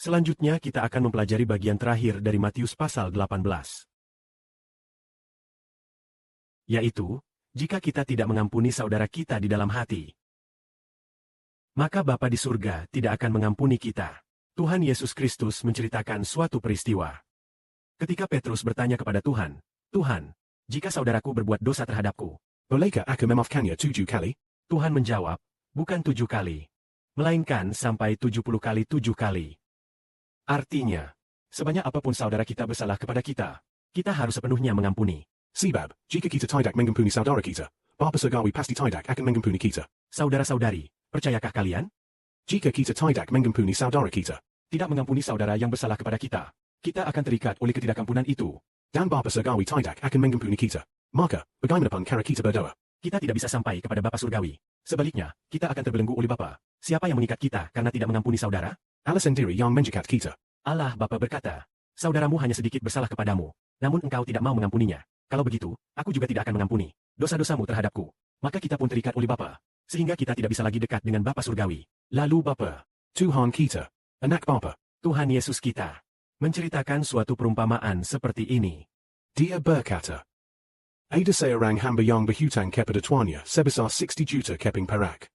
Selanjutnya kita akan mempelajari bagian terakhir dari Matius pasal 18. Yaitu, jika kita tidak mengampuni saudara kita di dalam hati, maka Bapa di surga tidak akan mengampuni kita. Tuhan Yesus Kristus menceritakan suatu peristiwa. Ketika Petrus bertanya kepada Tuhan, "Tuhan, jika saudaraku berbuat dosa terhadapku, bolehkah aku memaafkannya 7 kali? Tuhan menjawab, "Bukan 7 kali, melainkan sampai 70 kali 7 kali. Artinya, sebanyak apapun saudara kita bersalah kepada kita, kita harus sepenuhnya mengampuni. Sebab, jika kita tidak mengampuni saudara kita, Bapa Surgawi pasti tidak akan mengampuni kita. Saudara-saudari, percayakah kalian? Jika kita tidak mengampuni saudara kita, tidak mengampuni saudara yang bersalah kepada kita, kita akan terikat oleh ketidakkampunan itu. Dan Bapa Surgawi tidak akan mengampuni kita. Maka, bagaimanapun cara kita berdoa, kita tidak bisa sampai kepada Bapa Surgawi. Sebaliknya, kita akan terbelenggu oleh Bapa. Siapa yang mengikat kita karena tidak mengampuni saudara? Allah sendiri yang mengikat kita. Allah Bapa berkata, "Saudaramu hanya sedikit bersalah kepadamu, namun engkau tidak mau mengampuninya. Kalau begitu, aku juga tidak akan mengampuni dosa-dosamu terhadapku." Maka kita pun terikat oleh Bapa, sehingga kita tidak bisa lagi dekat dengan Bapa Surgawi. Lalu Bapa, Tuhan kita, anak Bapa, Tuhan Yesus kita, menceritakan suatu perumpamaan seperti ini. Dia berkata, "Ada seorang hamba yang berhutang kepada tuannya sebesar 60 juta keping perak.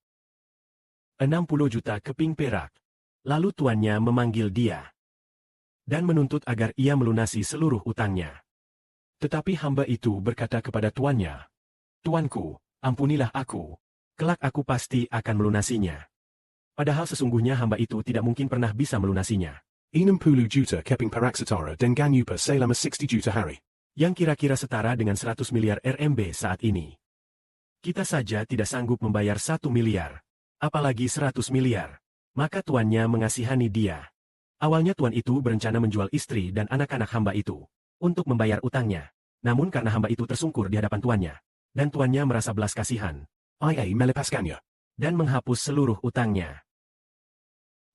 60 juta keping perak. Lalu tuannya memanggil dia dan menuntut agar ia melunasi seluruh utangnya. Tetapi hamba itu berkata kepada tuannya, 'Tuanku, ampunilah aku. Kelak aku pasti akan melunasinya.' Padahal sesungguhnya hamba itu tidak mungkin pernah bisa melunasinya. 60 juta keping perak setara dengan upah selama 60 juta hari. Yang kira-kira setara dengan 100 miliar RMB saat ini. Kita saja tidak sanggup membayar 1 miliar, apalagi 100 miliar. Maka tuannya mengasihani dia. Awalnya tuan itu berencana menjual istri dan anak-anak hamba itu untuk membayar utangnya. Namun karena hamba itu tersungkur di hadapan tuannya, dan tuannya merasa belas kasihan, Ia melepaskannya dan menghapus seluruh utangnya.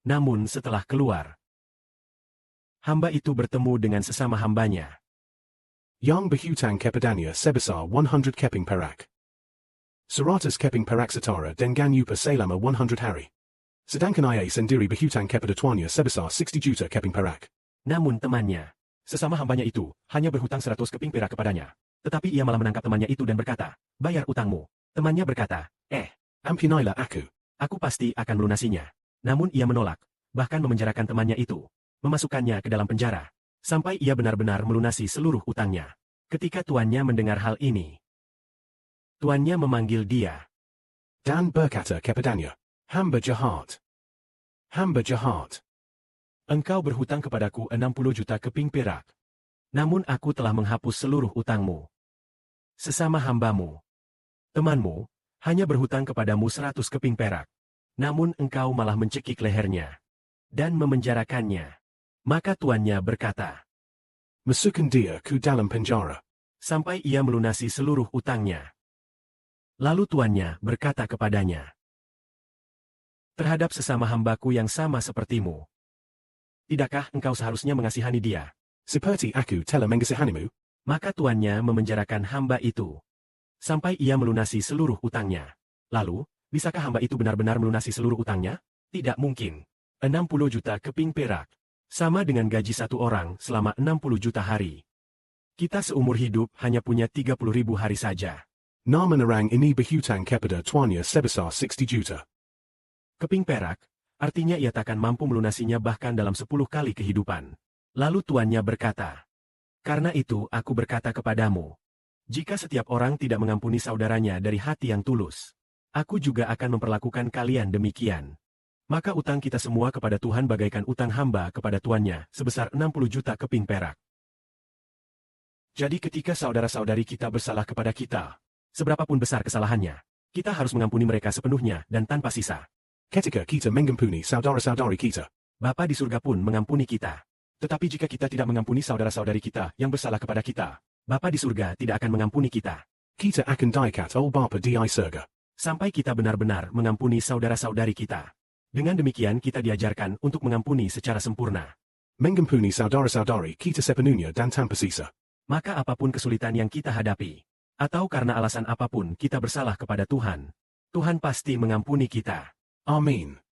Namun setelah keluar, hamba itu bertemu dengan sesama hambanya yang berhutang kepadanya sebesar 100 keping perak. 100 keping perak setara dengan upah selama 100 hari. Sedangkan ia sendiri berhutang kepada tuannya sebesar 60 juta keping perak. Namun temannya, sesama hambanya itu, hanya berhutang 100 keping perak kepadanya. Tetapi ia malah menangkap temannya itu dan berkata, 'Bayar utangmu.' Temannya berkata, 'Ampunilah aku. Aku pasti akan melunasinya.' Namun ia menolak, bahkan memenjarakan temannya itu, memasukkannya ke dalam penjara, sampai ia benar-benar melunasi seluruh utangnya. Ketika tuannya mendengar hal ini, tuannya memanggil dia dan berkata kepadanya, 'Hamba jahat. Hamba jahat. Engkau berhutang kepadaku 60 juta keping perak. Namun aku telah menghapus seluruh utangmu. Sesama hambamu, temanmu, hanya berhutang kepadamu 100 keping perak. Namun engkau malah mencekik lehernya dan memenjarakannya.' Maka tuannya berkata, 'Masukkan dia ke dalam penjara sampai ia melunasi seluruh utangnya.' Lalu tuannya berkata kepadanya, 'Terhadap sesama hambaku yang sama sepertimu, tidakkah engkau seharusnya mengasihani dia?' 'Seperti aku telah mengasihanimu.' Maka tuannya memenjarakan hamba itu sampai ia melunasi seluruh utangnya. Lalu, bisakah hamba itu benar-benar melunasi seluruh utangnya? Tidak mungkin. 60 juta keping perak, sama dengan gaji satu orang selama 60 juta hari. Kita seumur hidup hanya punya 30.000 hari saja. Namun orang ini berhutang kepada tuannya sebesar 60 juta. Keping perak, artinya ia takkan mampu melunasinya bahkan dalam 10 kali kehidupan. Lalu tuannya berkata, 'Karena itu aku berkata kepadamu, jika setiap orang tidak mengampuni saudaranya dari hati yang tulus, aku juga akan memperlakukan kalian demikian.' Maka utang kita semua kepada Tuhan bagaikan utang hamba kepada tuannya sebesar 60 juta keping perak. Jadi ketika saudara-saudari kita bersalah kepada kita, seberapapun besar kesalahannya, kita harus mengampuni mereka sepenuhnya dan tanpa sisa. Ketika kita mengampuni saudara-saudari kita, Bapa di surga pun mengampuni kita. Tetapi jika kita tidak mengampuni saudara-saudari kita yang bersalah kepada kita, Bapa di surga tidak akan mengampuni kita. Kita akan diikat oleh Bapa di surga sampai kita benar-benar mengampuni saudara-saudari kita. Dengan demikian kita diajarkan untuk mengampuni secara sempurna. Mengampuni saudara-saudari kita sepenuhnya dan tanpa sisa. Maka apapun kesulitan yang kita hadapi, atau karena alasan apapun kita bersalah kepada Tuhan, Tuhan pasti mengampuni kita. Amin.